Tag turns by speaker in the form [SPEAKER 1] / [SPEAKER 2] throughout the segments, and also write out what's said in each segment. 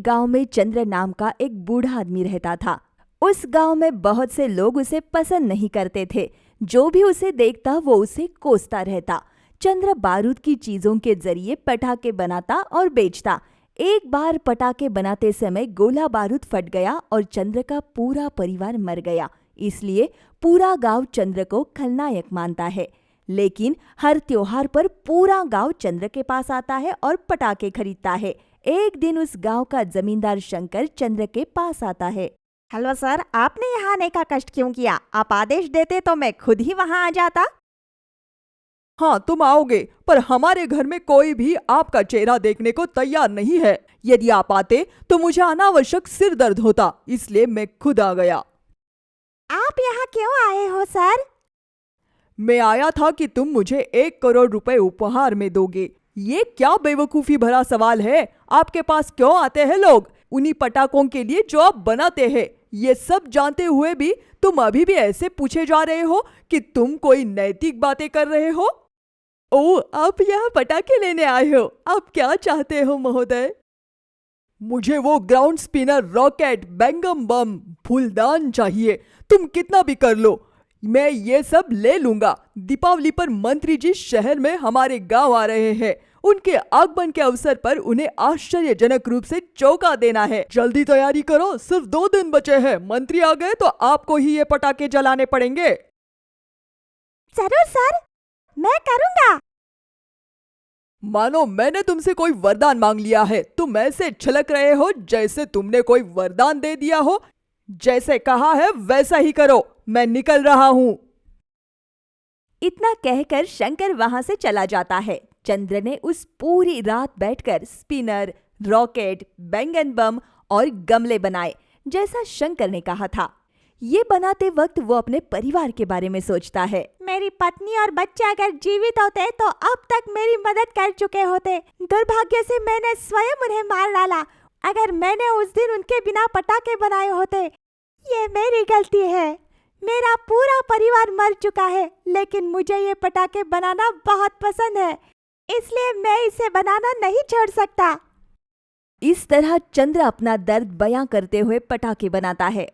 [SPEAKER 1] गांव में चंद्र नाम का एक बूढ़ा आदमी रहता था। उस गांव में बहुत से लोग उसे पसंद नहीं करते थे। जो भी उसे देखता वो उसे कोसता रहता। चंद्र बारूद की चीजों के जरिए पटाखे बनाता और बेचता। एक बार पटाखे बनाते समय गोला बारूद फट गया और चंद्र का पूरा परिवार मर गया। इसलिए पूरा गांव चंद्र को खलनायक मानता है। लेकिन हर त्योहार पर पूरा गांव चंद्र के पास आता है और पटाखे खरीदता है। एक दिन उस गांव का जमींदार शंकर चंद्र के पास आता है।
[SPEAKER 2] हेलो सर, आपने यहाँ आने का कष्ट क्यों किया? आप आदेश देते तो मैं खुद ही वहाँ आ जाता।
[SPEAKER 3] हाँ, तुम आओगे, पर हमारे घर में कोई भी आपका चेहरा देखने को तैयार नहीं है। यदि आप आते तो मुझे अनावश्यक सिर दर्द होता, इसलिए मैं खुद आ गया।
[SPEAKER 2] आप यहाँ क्यों आए हो सर?
[SPEAKER 3] मैं आया था कि तुम मुझे 1 करोड़ रुपए उपहार में दोगे। ये क्या बेवकूफी भरा सवाल है? आपके पास क्यों आते हैं लोग? उन्हीं पटाखों के लिए जो आप बनाते हैं। ये सब जानते हुए भी तुम अभी भी ऐसे पूछे जा रहे हो कि तुम कोई नैतिक बातें कर रहे हो। ओह, आप यहाँ पटाखे लेने आए हो। आप क्या चाहते हो महोदय? मुझे वो ग्राउंड स्पिनर, रॉकेट, बैंगम बम, फूलदान चाहिए। तुम कितना भी कर लो, मैं ये सब ले लूंगा। दीपावली पर मंत्री जी शहर में हमारे गांव आ रहे हैं। उनके आगमन के अवसर पर उन्हें आश्चर्यजनक रूप से चौंका देना है। जल्दी तैयारी करो, सिर्फ 2 दिन बचे हैं। मंत्री आ गए तो आपको ही ये पटाखे जलाने पड़ेंगे।
[SPEAKER 2] जरूर सर, मैं करूँगा।
[SPEAKER 3] मानो मैंने तुमसे कोई वरदान मांग लिया है। तुम ऐसे छलक रहे हो जैसे तुमने कोई वरदान दे दिया हो। जैसे कहा है वैसा ही करो। मैं निकल रहा हूँ।
[SPEAKER 1] इतना कहकर शंकर वहां से चला जाता है। चंद्र ने उस पूरी रात बैठकर स्पिनर, रॉकेट, बैंगन बम और गमले बनाए, जैसा शंकर ने कहा था। ये बनाते वक्त वो अपने परिवार के बारे में सोचता है।
[SPEAKER 2] मेरी पत्नी और बच्चे अगर जीवित होते तो अब तक मेरी मदद कर चुके होते। दुर्भाग्य से मैंने स्वयं उन्हें मार डाला। अगर मैंने उस दिन उनके बिना पटाखे बनाए होते, ये मेरी गलती है। मेरा पूरा परिवार मर चुका है, लेकिन मुझे ये पटाखे बनाना बहुत पसंद है, इसलिए मैं इसे बनाना नहीं छोड़ सकता।
[SPEAKER 1] इस तरह चंद्र अपना दर्द बयां करते हुए पटाखे बनाता है।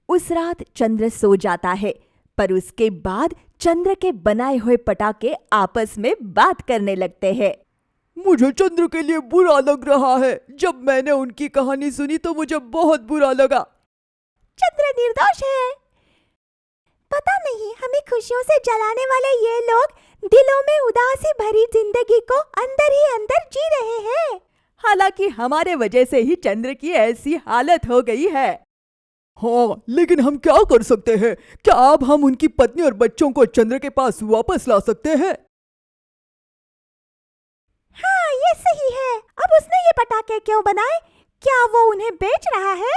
[SPEAKER 1] उस रात चंद्र सो जाता है, पर उसके बाद चंद्र के बनाए हुए पटाखे आपस में बात करने लगते हैं।
[SPEAKER 3] मुझे चंद्र के लिए बुरा लग रहा है। जब मैंने उनकी कहानी सुनी तो मुझे बहुत बुरा लगा।
[SPEAKER 2] चंद्र निर्दोष है। पता नहीं हमें खुशियों से जलाने वाले ये लोग दिलों में उदासी भरी जिंदगी को अंदर ही अंदर जी रहे हैं।
[SPEAKER 3] हालांकि हमारे वजह से ही चंद्र की ऐसी हालत हो गई है। हाँ, लेकिन हम क्या कर सकते हैं? क्या अब हम उनकी पत्नी और बच्चों को चंद्र के पास वापस ला सकते हैं?
[SPEAKER 2] हाँ, ये सही है। अब उसने ये पटाखे क्यों बनाए? क्या वो उन्हें बेच रहा है?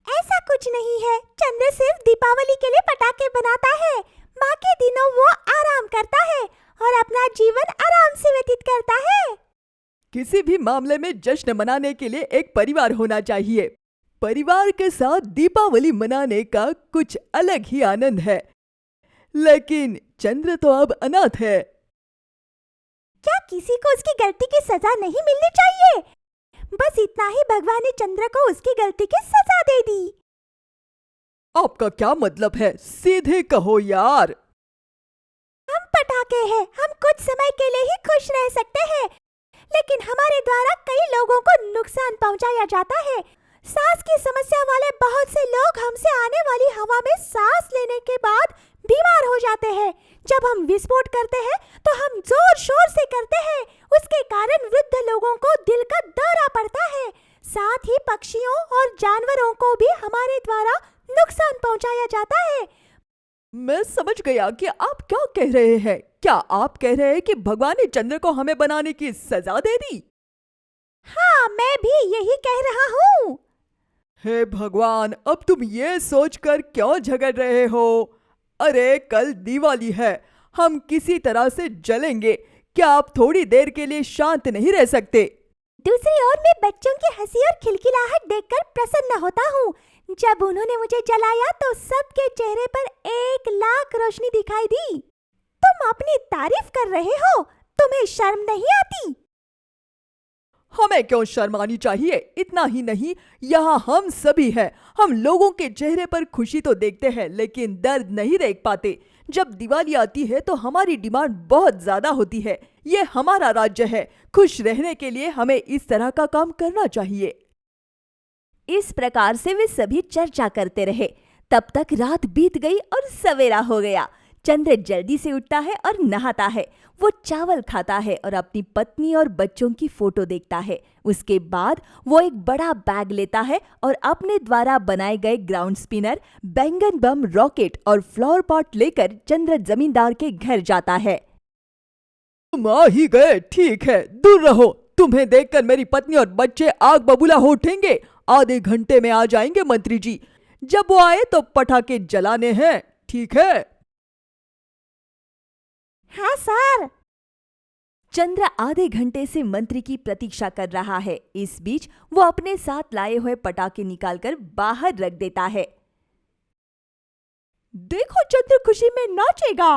[SPEAKER 2] ऐसा कुछ नहीं है। चंद्र सिर्फ दीपावली के लिए पटाखे बनाता है। बाकी दिनों वो आराम करता है और अपना जीवन आराम से व्यतीत करता है।
[SPEAKER 3] किसी भी मामले में जश्न मनाने के लिए एक परिवार होना चाहिए। परिवार के साथ दीपावली मनाने का कुछ अलग ही आनंद है। लेकिन चंद्र तो अब अनाथ है।
[SPEAKER 2] क्या किसी को उसकी गलती की सजा नहीं मिलनी चाहिए? बस इतना ही भगवान ने चंद्र को उसकी गलती की सजा दे दी।
[SPEAKER 3] आपका क्या मतलब है? सीधे कहो यार।
[SPEAKER 2] हम पटाखे हैं। हम कुछ समय के लिए ही खुश रह सकते हैं, लेकिन हमारे द्वारा कई लोगों को नुकसान पहुंचाया जाता है। सांस की समस्या वाले बहुत से लोग हमसे आने वाली हवा में सांस लेने के बाद बीमार हो जाते हैं। जब हम विस्फोट करते हैं तो हम जोर शोर से करते हैं। उसके कारण वृद्ध लोगों को दिल का दौरा पड़ता है। साथ ही पक्षियों और जानवरों को भी हमारे द्वारा नुकसान पहुंचाया जाता है।
[SPEAKER 3] मैं समझ गया कि आप क्या कह रहे हैं। क्या आप कह रहे हैं कि भगवान ने चंद्र को हमें बनाने की सजा दे दी?
[SPEAKER 2] हाँ, मैं भी यही कह रहा हूँ।
[SPEAKER 3] हे भगवान, अब तुम ये सोचकर क्यों झगड़ रहे हो? अरे, कल दिवाली है। हम किसी तरह से जलेंगे। क्या आप थोड़ी देर के लिए शांत नहीं रह सकते?
[SPEAKER 2] दूसरी ओर मैं बच्चों की हंसी और खिलखिलाहट देखकर प्रसन्न होता हूँ। जब उन्होंने मुझे जलाया तो सबके चेहरे पर 1,00,000 रोशनी दिखाई दी। तुम अपनी तारीफ कर रहे हो? तुम्हें शर्म नहीं आती?
[SPEAKER 3] हमें क्यों शर्म आनी चाहिए? इतना ही नहीं, यहाँ हम सभी हैं। हम लोगों के चेहरे पर खुशी तो देखते हैं लेकिन दर्द नहीं देख पाते। जब दिवाली आती है तो हमारी डिमांड बहुत ज्यादा होती है। ये हमारा राज्य है। खुश रहने के लिए हमें इस तरह का काम करना चाहिए।
[SPEAKER 1] इस प्रकार से वे सभी चर्चा करते रहे। तब तक रात बीत गई और सवेरा हो गया। चंद्र जल्दी से उठता है और नहाता है। वो चावल खाता है और अपनी पत्नी और बच्चों की फोटो देखता है। उसके बाद वो एक बड़ा बैग लेता है और अपने द्वारा बनाए गए ग्राउंड स्पिनर, बैंगन बम, रॉकेट और फ्लावर पॉट लेकर चंद्र जमींदार के घर जाता है।
[SPEAKER 3] तुम आ ही गए, ठीक है, दूर रहो। तुम्हें देखकर मेरी पत्नी और बच्चे आग बबूला हो उठेंगे। आधे घंटे में आ जाएंगे मंत्री जी। जब वो आए तो पटाखे जलाने हैं, ठीक है?
[SPEAKER 2] हाँ सर।
[SPEAKER 1] चंद्र आधे घंटे से मंत्री की प्रतीक्षा कर रहा है। इस बीच वो अपने साथ लाए हुए पटाखे निकालकर बाहर रख देता है।
[SPEAKER 3] देखो, चंद्र खुशी में नाचेगा।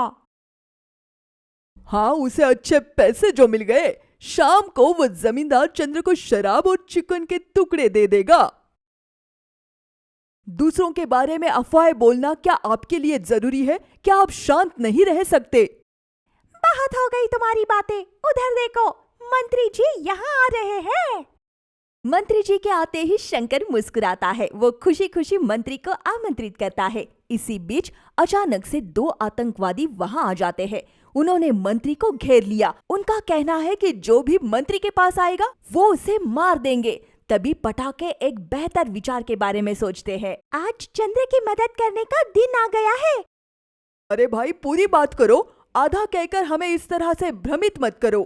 [SPEAKER 3] हाँ, उसे अच्छे पैसे जो मिल गए। शाम को वो जमींदार चंद्र को शराब और चिकन के टुकड़े दे देगा। दूसरों के बारे में अफवाहें बोलना क्या आपके लिए जरूरी है? क्या आप शांत नहीं रह सकते?
[SPEAKER 2] बहुत हो गई तुम्हारी बातें। उधर देखो, मंत्री जी यहाँ आ रहे हैं।
[SPEAKER 1] मंत्री जी के आते ही शंकर मुस्कुराता है। वो खुशी खुशी मंत्री को आमंत्रित करता है। इसी बीच अचानक से 2 आतंकवादी वहां आ जाते हैं। उन्होंने मंत्री को घेर लिया। उनका कहना है कि जो भी मंत्री के पास आएगा वो उसे मार देंगे। तभी पटाखे एक बेहतर विचार के बारे में सोचते हैं।
[SPEAKER 2] आज चंद्र की मदद करने का दिन आ गया है।
[SPEAKER 3] अरे भाई, पूरी बात करो। आधा कहकर हमें इस तरह से भ्रमित मत करो।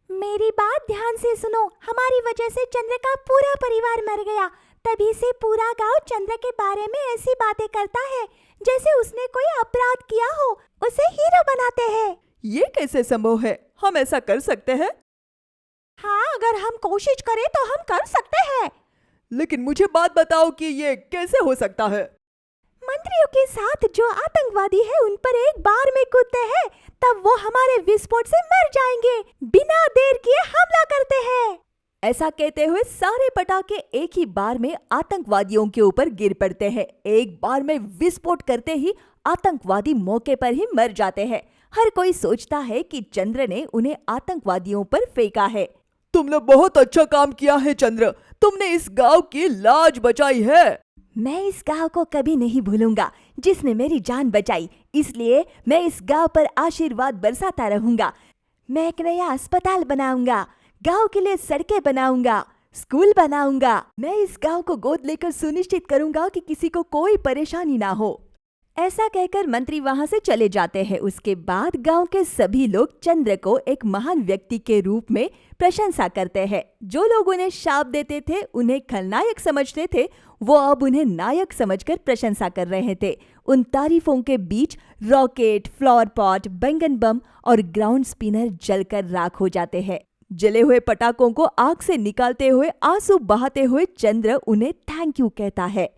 [SPEAKER 2] मेरी बात ध्यान से सुनो। हमारी वजह से चंद्र का पूरा परिवार मर गया। तभी से पूरा गांव चंद्र के बारे में ऐसी बातें करता है जैसे उसने कोई अपराध किया हो। उसे हीरो बनाते हैं।
[SPEAKER 3] ये कैसे संभव है? हम ऐसा कर सकते हैं?
[SPEAKER 2] हाँ, अगर हम कोशिश करें तो हम कर सकते हैं।
[SPEAKER 3] लेकिन मुझे बात बताओ कि ये कैसे हो सकता है?
[SPEAKER 2] मंत्रियों के साथ जो आतंकवादी है उन पर एक बार में कूदते हैं, तब वो हमारे विस्फोट से मर जाएंगे। बिना देर किए हमला करते हैं।
[SPEAKER 1] ऐसा कहते हुए सारे पटाखे एक ही बार में आतंकवादियों के ऊपर गिर पड़ते हैं। एक बार में विस्फोट करते ही आतंकवादी मौके पर ही मर जाते हैं। हर कोई सोचता है कि चंद्र ने उन्हें आतंकवादियों पर फेंका है।
[SPEAKER 3] तुमने बहुत अच्छा काम किया है चंद्र। तुमने इस गांव की लाज बचाई है।
[SPEAKER 1] मैं इस गांव को कभी नहीं भूलूंगा जिसने मेरी जान बचाई। इसलिए मैं इस गांव पर आशीर्वाद बरसाता रहूंगा। मैं एक नया अस्पताल बनाऊंगा, गांव के लिए सड़कें बनाऊंगा, स्कूल बनाऊंगा। मैं इस गांव को गोद लेकर सुनिश्चित करूंगा कि किसी को कोई परेशानी ना हो। ऐसा कहकर मंत्री वहां से चले जाते हैं। उसके बाद गांव के सभी लोग चंद्र को एक महान व्यक्ति के रूप में प्रशंसा करते हैं। जो लोग उन्हें शाप देते थे, उन्हें खलनायक समझते थे, वो अब उन्हें नायक समझकर प्रशंसा कर रहे थे। उन तारीफों के बीच रॉकेट, फ्लावर पॉट, बैंगन बम और ग्राउंड स्पिनर जलकर राख हो जाते हैं। जले हुए पटाखों को आग से निकालते हुए, आंसू बहाते हुए चंद्र उन्हें थैंक यू कहता है।